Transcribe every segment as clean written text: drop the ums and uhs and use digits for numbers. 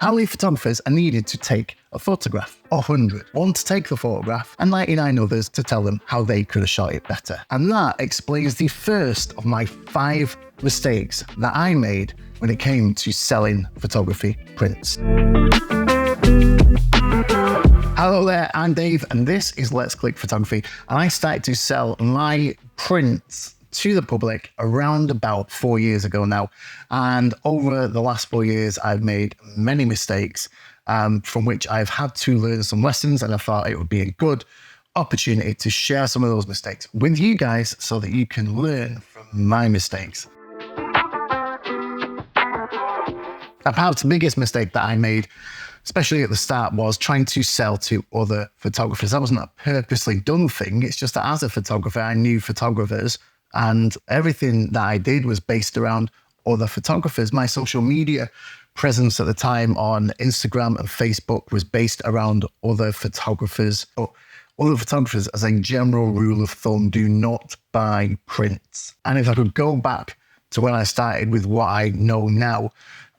How many photographers are needed to take a photograph? 100. One to take the photograph and 99 others to tell them how they could have shot it better. And that explains the first of my 5 mistakes that I made when it came to selling photography prints. Hello there, I'm Dave and this is Let's Click Photography, and I started to sell my prints to the public around about 4 years ago now. And over the last 4 years, I've made many mistakes from which I've had to learn some lessons, and I thought it would be a good opportunity to share some of those mistakes with you guys so that you can learn from my mistakes. Now, perhaps the biggest mistake that I made, especially at the start, was trying to sell to other photographers. That wasn't a purposely done thing. It's just that as a photographer, I knew photographers, and everything that I did was based around other photographers. My social media presence at the time on Instagram and Facebook was based around other photographers. Other photographers, as a general rule of thumb, do not buy prints. And if I could go back to when I started with what I know now,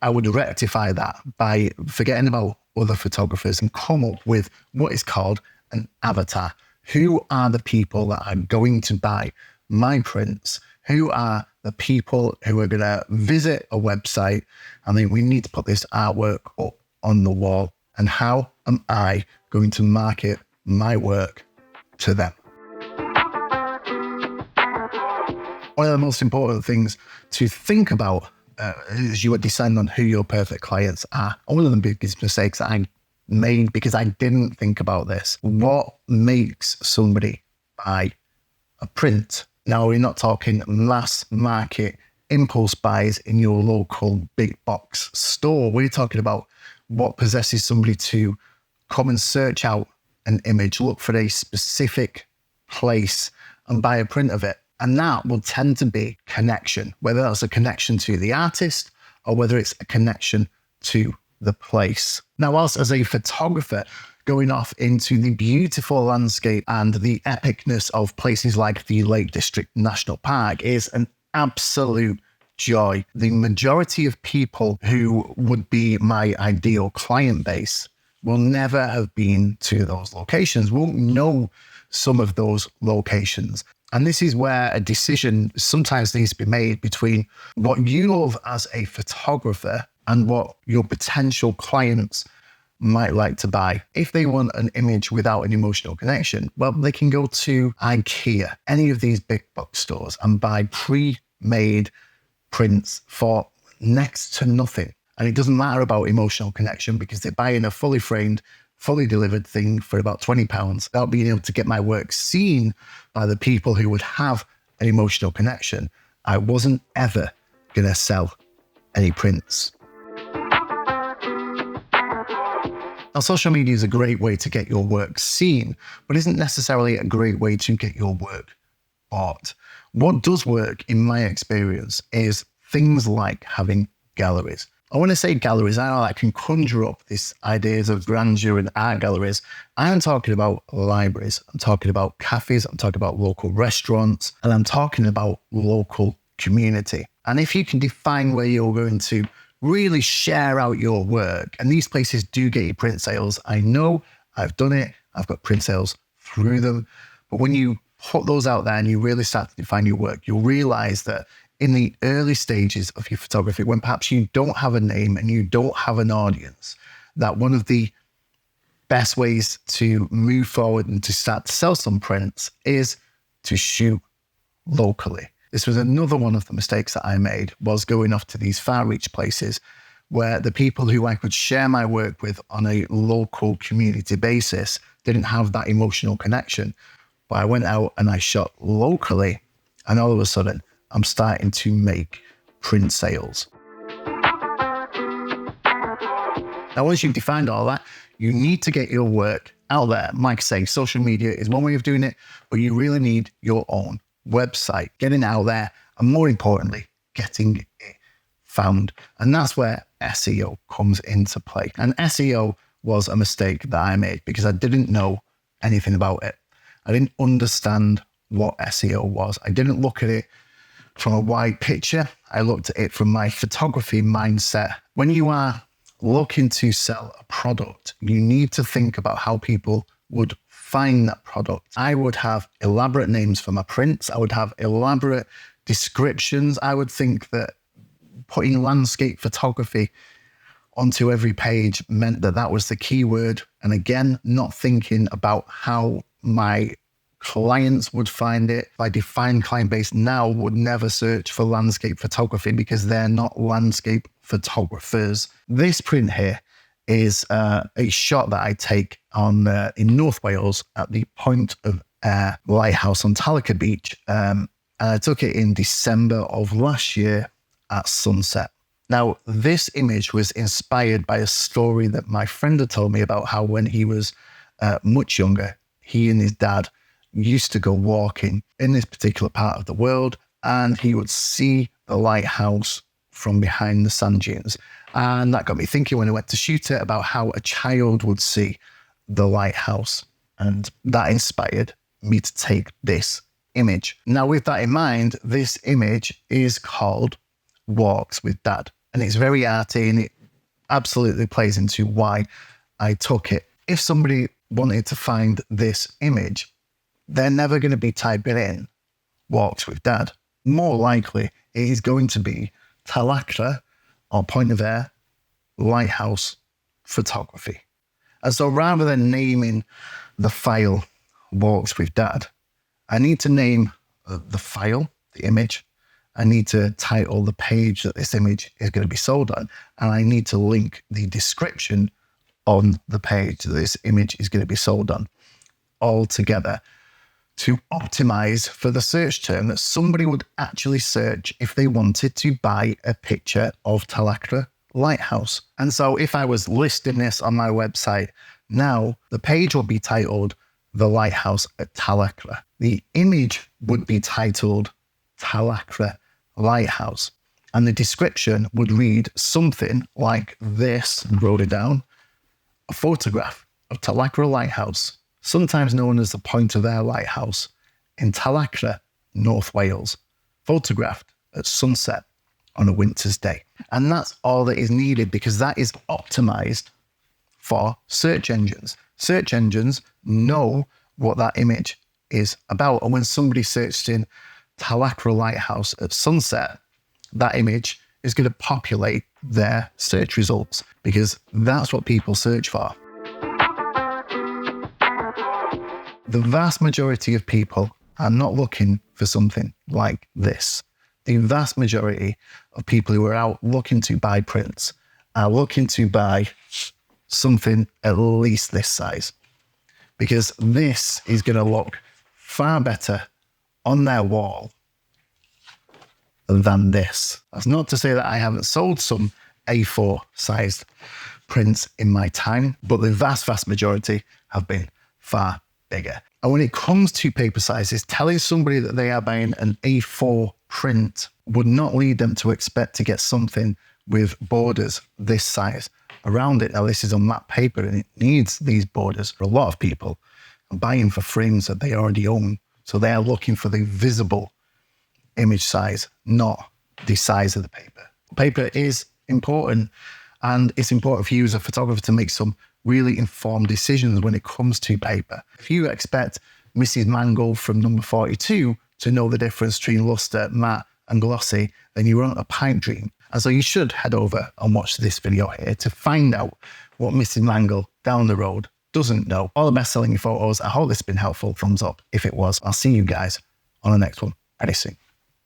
I would rectify that by forgetting about other photographers and come up with what is called an avatar. Who are the people that are going to buy my prints? Who are the people who are going to visit a website and then we need to put this artwork up on the wall? And how am I going to market my work to them? One of the most important things to think about as you are deciding on who your perfect clients are. One of the biggest mistakes that I made because I didn't think about this. What makes somebody buy a print? Now, we're not talking mass market impulse buys in your local big box store. We're talking about what possesses somebody to come and search out an image, look for a specific place and buy a print of it. And that will tend to be connection, whether that's a connection to the artist or whether it's a connection to the place. Now, whilst as a photographer, going off into the beautiful landscape and the epicness of places like the Lake District National Park is an absolute joy, the majority of people who would be my ideal client base will never have been to those locations, won't know some of those locations. And this is where a decision sometimes needs to be made between what you love as a photographer and what your potential clients might like to buy. If they want an image without an emotional connection, well, they can go to IKEA, any of these big box stores, and buy pre-made prints for next to nothing. And it doesn't matter about emotional connection because they're buying a fully framed, fully delivered thing for about £20 without being able to get my work seen by the people who would have an emotional connection. I wasn't ever going to sell any prints. Now, social media is a great way to get your work seen, but isn't necessarily a great way to get your work bought. What does work, in my experience, is things like having galleries. I want to say galleries, I can conjure up these ideas of grandeur and art galleries. I'm talking about libraries, I'm talking about cafes, I'm talking about local restaurants, and I'm talking about local community. And if you can define where you're going to really share out your work, and these places do get you print sales. I know, I've done it, I've got print sales through them. But when you put those out there and you really start to define your work, you'll realize that in the early stages of your photography, when perhaps you don't have a name and you don't have an audience, that one of the best ways to move forward and to start to sell some prints is to shoot locally. This was another one of the mistakes that I made, was going off to these far reach places where the people who I could share my work with on a local community basis didn't have that emotional connection. But I went out and I shot locally, and all of a sudden I'm starting to make print sales. Now, once you've defined all that, you need to get your work out there. Like I say, social media is one way of doing it, but you really need your own website, getting out there, and more importantly, getting it found. And that's where SEO comes into play. And SEO was a mistake that I made because I didn't know anything about it. I didn't understand what SEO was. I didn't look at it from a wide picture. I looked at it from my photography mindset. When you are looking to sell a product, you need to think about how people would find that product. I would have elaborate names for my prints. I would have elaborate descriptions. I would think that putting landscape photography onto every page meant that that was the keyword. And again, not thinking about how my clients would find it. My defined client base now would never search for landscape photography because they're not landscape photographers. This print here is a shot that I take on in North Wales at the Point of Ayr Lighthouse on Tallaght Beach. And I took it in December of last year at sunset. Now, this image was inspired by a story that my friend had told me about how when he was much younger, he and his dad used to go walking in this particular part of the world, and he would see the lighthouse from behind the sand dunes. And that got me thinking when I went to shoot it about how a child would see the lighthouse. And that inspired me to take this image. Now, with that in mind, this image is called Walks with Dad. And it's very arty, and it absolutely plays into why I took it. If somebody wanted to find this image, they're never going to be typing in Walks with Dad. More likely, it is going to be Tallaght or Point of Ayr Lighthouse Photography. And so rather than naming the file Walks with Dad, I need to name the file, the image. I need to title the page that this image is going to be sold on. And I need to link the description on the page that this image is going to be sold on, all together to optimize for the search term that somebody would actually search if they wanted to buy a picture of Tallaght Lighthouse. And so if I was listing this on my website now, the page will be titled The Lighthouse at Tallaght. The image would be titled Tallaght Lighthouse. And the description would read something like this, wrote it down: a photograph of Tallaght Lighthouse, sometimes known as the Point of Ayr Lighthouse, in Tallaght, North Wales, photographed at sunset on a winter's day. And that's all that is needed, because that is optimized for search engines. Search engines know what that image is about. And when somebody searched in Tallaght Lighthouse at sunset, that image is going to populate their search results, because that's what people search for. The vast majority of people are not looking for something like this. The vast majority of people who are out looking to buy prints are looking to buy something at least this size, because this is going to look far better on their wall than this. That's not to say that I haven't sold some A4 sized prints in my time, but the vast majority have been far bigger. And when it comes to paper sizes, telling somebody that they are buying an A4 print would not lead them to expect to get something with borders this size around it. Now, this is on matte paper and it needs these borders. For a lot of people are buying for frames that they already own. So they are looking for the visible image size, not the size of the paper. Paper is important, and it's important for you as a photographer to make some really informed decisions when it comes to paper. If you expect Mrs. Mangle from number 42 to know the difference between luster, matte and glossy, then you're on a pipe dream. And so you should head over and watch this video here to find out what Mrs. Mangle down the road doesn't know. All the best selling your photos. I hope this has been helpful. Thumbs up if it was. I'll see you guys on the next one pretty soon.